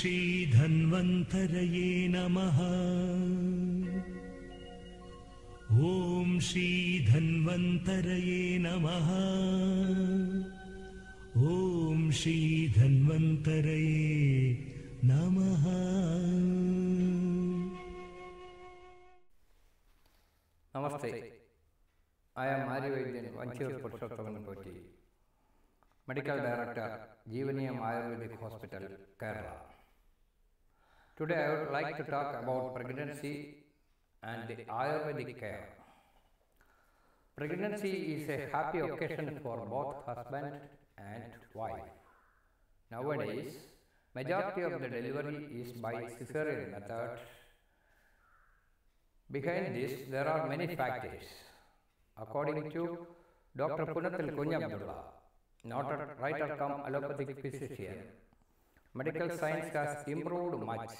श्री धन्वन्तरये नमः। ॐ श्री धन्वन्तरये नमः। ॐ श्री धन्वन्तरये नमः। Namaste. I am Aryavedyan Vanchur Purushothaman Potti, Medical Director, Jeevaniyam Ayurvedic Hospital, Kerala. Today I would like to talk about pregnancy and the Ayurvedic care. Pregnancy is a happy occasion for both husband and wife. Nowadays, majority of the delivery is by cesarean method. Behind this, there are many factors. According to Dr. Punathil Kunyabdulla, noted writer-cum allopathic physician, medical science has improved much,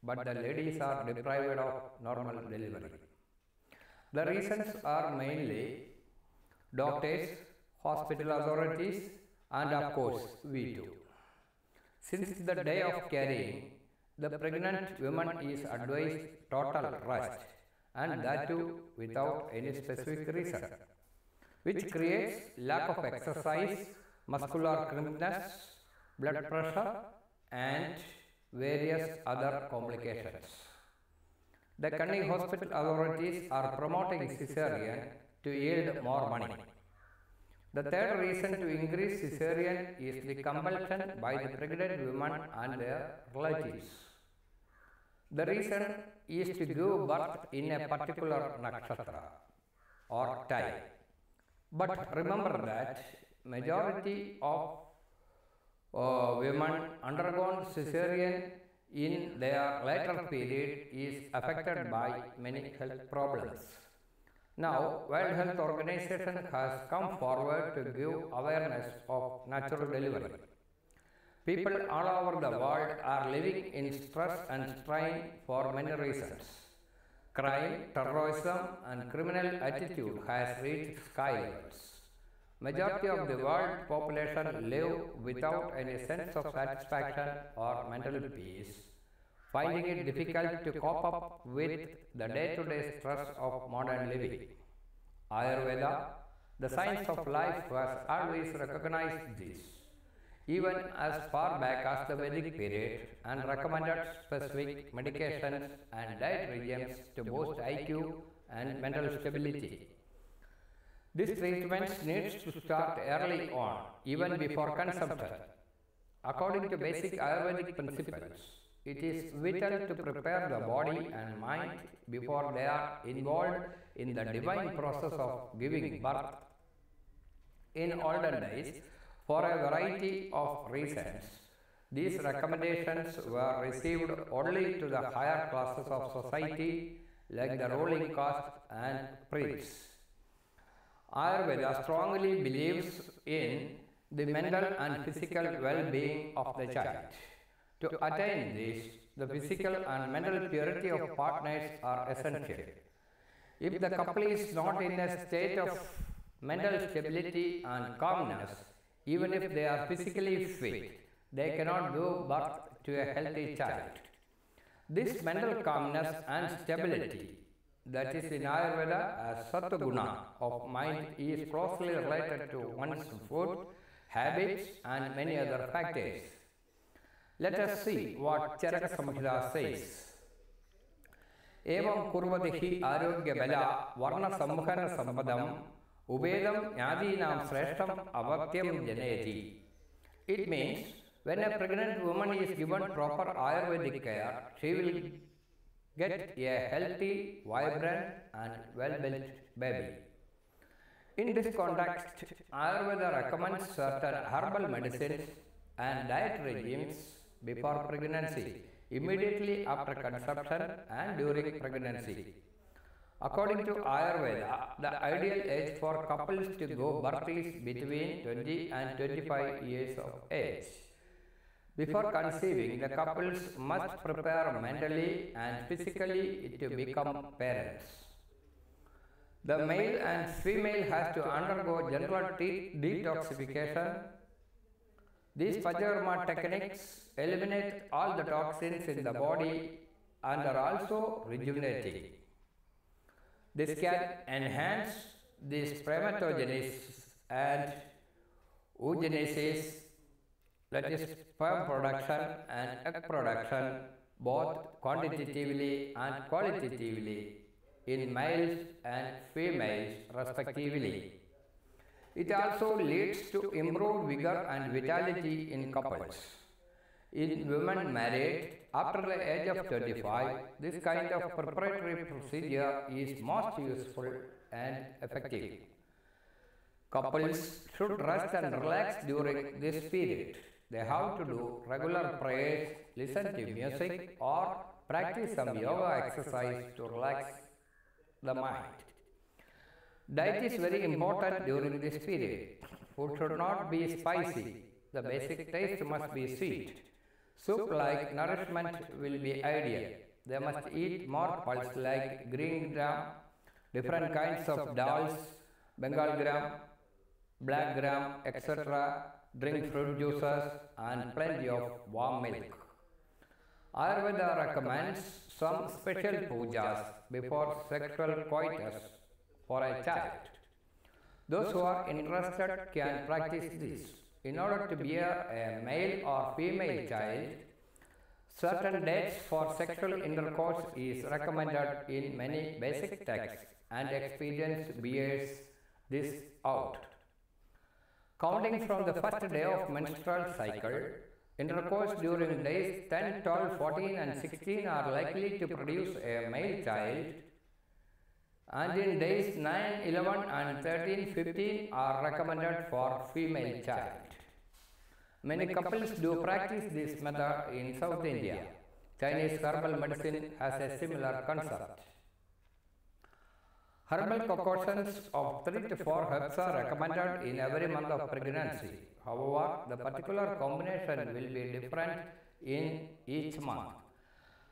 but the ladies are deprived of normal delivery. The reasons are mainly doctors, hospital authorities, and of course, we too. Since the day of carrying, the pregnant woman is advised total rest, and that too without any specific reason, which creates lack of exercise, muscular crimpness, blood pressure, and various other complications. The Kanni hospital authorities are promoting cesarean to yield more money. The third reason to increase cesarean is the compulsion by the pregnant women and their relatives. The reason is to give birth in a particular nakshatra or time. But remember that majority of women undergone cesarean in their later period is affected by many health problems. Now, World Health Organization has come forward to give awareness of natural delivery. People all over the world are living in stress and strain for many reasons. Crime, terrorism, and criminal attitude has reached sky levels. Majority of the world population live without any sense of satisfaction or mental peace, finding it difficult to cope up with the day-to-day stress of modern living. Ayurveda, the science of life, has always recognized this, even as far back as the Vedic period, and recommended specific medications and diet regimes to boost IQ and mental stability. These treatments need to start early on, even before consumption. According to basic Ayurvedic principles, it is vital to prepare the body and mind before they are involved in the divine process of giving birth. In olden days, for a variety of reasons, these recommendations were received only to the higher classes of society, like the ruling caste and priests. Ayurveda strongly believes in the mental and physical well-being of the child. To attain this, the physical and mental purity of partners are essential. If the couple is not in a state of mental stability and calmness, even if they are physically fit, they cannot give birth to a healthy child. This mental calmness and stability, that is in Ayurveda as Sattva-guna of mind, is closely related to one's food, habits, and many other factors. Let us see what Charaka Samhita says. Evam kurvadihi arogya bala varna samhara sampadam ubedam nyadinam sreshtam avatyam janeti. It means when a pregnant woman is given proper Ayurvedic care, she will get a healthy, vibrant, and well-built baby. In this context, Ayurveda recommends certain herbal medicines and diet regimes before pregnancy, immediately after conception, and during pregnancy. According to Ayurveda, the ideal age for couples to give birth is between 20 and 25 years of age. Before conceiving, the couples must prepare mentally and physically to become parents. The male and female has to undergo general detoxification These Panchakarma techniques eliminate all the toxins in the body and are also rejuvenating. This can enhance the spermatogenesis and oogenesis, that is sperm production and egg production, both quantitatively and qualitatively in males and females respectively. It also leads to improved vigor and vitality in couples. In women married after the age of 25, this kind of preparatory procedure is most useful and effective. Couples should rest and relax during this period. They have to do regular prayers, listen to music, or practice some yoga exercise to relax the mind. Diet is very important during this period. Food should not be spicy. The basic taste must be sweet. Soup-like nourishment will be ideal. They must eat more pulse like green gram, different kinds of dals, Bengal gram, black gram, etc. Drink fruit juices and plenty of warm milk. Ayurveda recommends some special pujas before sexual coitus for a child. Those who are interested can practice this. In order to bear a male or female child, certain dates for sexual intercourse is recommended in many basic texts, and experience bears this out. Counting from the first day of menstrual cycle, intercourse during days 10, 12, 14 and 16 are likely to produce a male child, and in days 9, 11 and 13, 15 are recommended for female child. Many couples do practice this method in South India. Chinese herbal medicine has a similar concept. Herbal concoctions of 3 to 4 herbs are recommended in every month of pregnancy. However, the particular combination will be different in each month.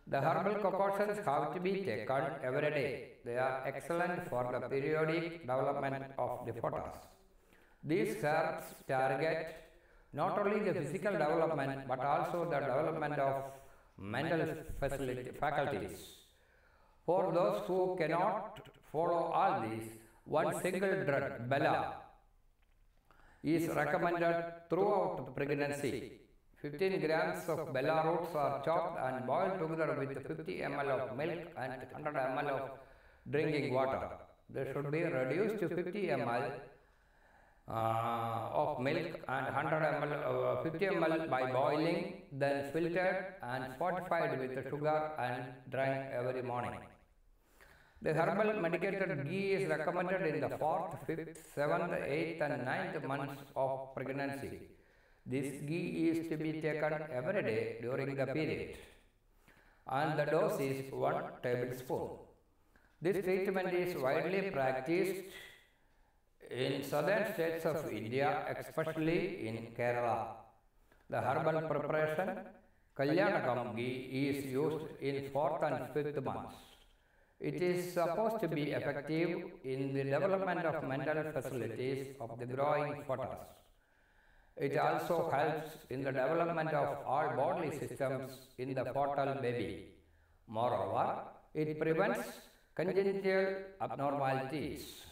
The herbal concoctions have to be taken every day. They are excellent for the periodic development of the fetus. These herbs target not only the physical development but also the development of mental faculties. For those who cannot follow all these, one single drug, Bela, is recommended throughout pregnancy. 15 grams of Bela roots are chopped and boiled together with 50 ml of milk and 100 ml of drinking water. They should be reduced to 50 ml of milk and 50 ml by boiling, then filtered and fortified with sugar and drank every morning. The herbal medicated ghee is recommended in the 4th, 5th, 7th, 8th and 9th months of pregnancy. This ghee is to be taken every day during the period, and the dose is 1 tablespoon. This treatment is widely practiced in southern states of India, especially in Kerala. The herbal preparation, Kalyanakam ghee, is used in 4th and 5th months. It is supposed to be effective in the development of mental facilities of the growing fetus. It also helps in the development of all bodily systems in the fertile baby. Moreover, it prevents congenital abnormalities.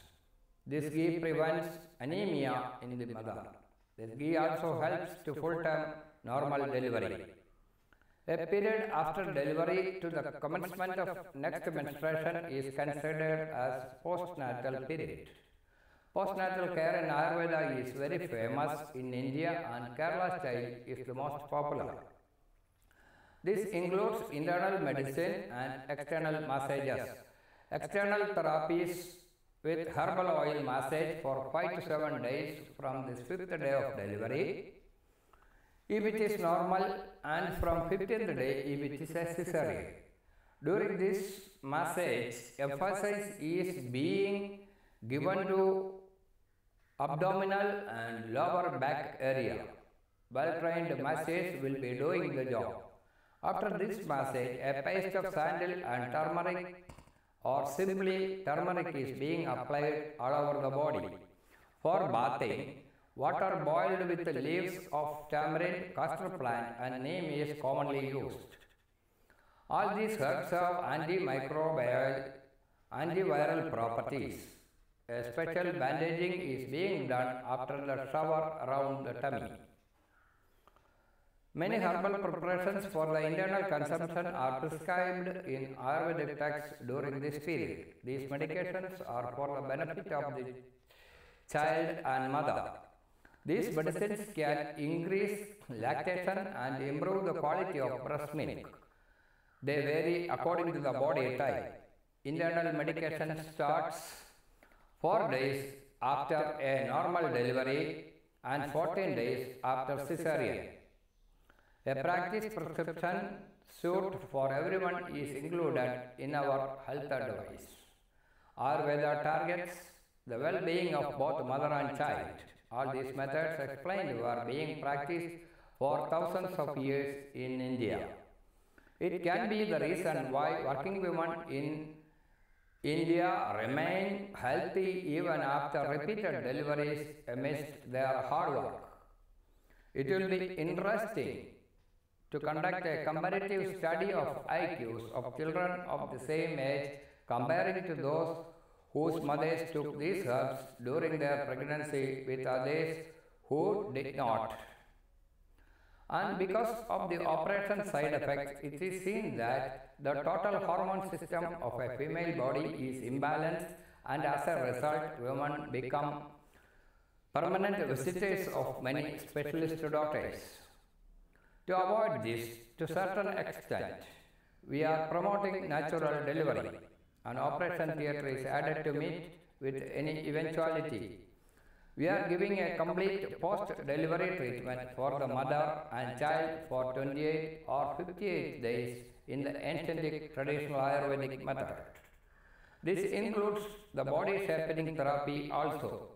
This ghee prevents anemia in the mother. This ghee also helps to full-term normal delivery. A period after delivery to the commencement of next menstruation is considered as postnatal period. Postnatal care in Ayurveda is very famous in India, and Kerala style is the most popular. This includes internal medicine and external massages. External therapies with herbal oil massage for 5 to 7 days from the 5th day of delivery, if it is normal, and from 15th day if it is a cesarean. During this massage, emphasis is being given to abdominal and lower back area. Well-trained massage will be doing the job. After this massage, a paste of sandal and turmeric or simply turmeric is being applied all over the body. For bathing, water boiled with the leaves of tamarind, castor plant, and neem is commonly used. All these herbs have antimicrobial, antiviral properties. A special bandaging is being done after the shower around the tummy. Many herbal preparations for the internal consumption are prescribed in Ayurvedic texts during this period. These medications are for the benefit of the child and mother. These medicines can increase lactation and improve the quality of breast milk. They vary according to the body type. Internal medication starts 4 days after a normal delivery and 14 days after cesarean. A practice prescription suit for everyone is included in our health advice. Ayurveda targets the well-being of both mother and child. All these methods explained were being practiced for thousands of years in India. It can be the reason why working women in India remain healthy even after repeated deliveries amidst their hard work. It will be interesting to conduct a comparative study of IQs of children of the same age, comparing to those whose mothers took these herbs during their pregnancy with others who did not. And because of the operation side effects, it is seen that the total hormone system of a female body is imbalanced, and as a result, women become permanent visitors of many specialist doctors. To avoid this to a certain extent, we are promoting natural delivery. An operation theatre is added to meet with any eventuality. We are giving a complete post-delivery treatment for the mother and child for 28 or 58 days in the ancient traditional Ayurvedic method. This includes the body shaping therapy also.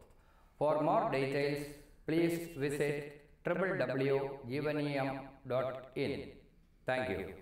For more details, please visit www.jeevaniyam.in. Thank you.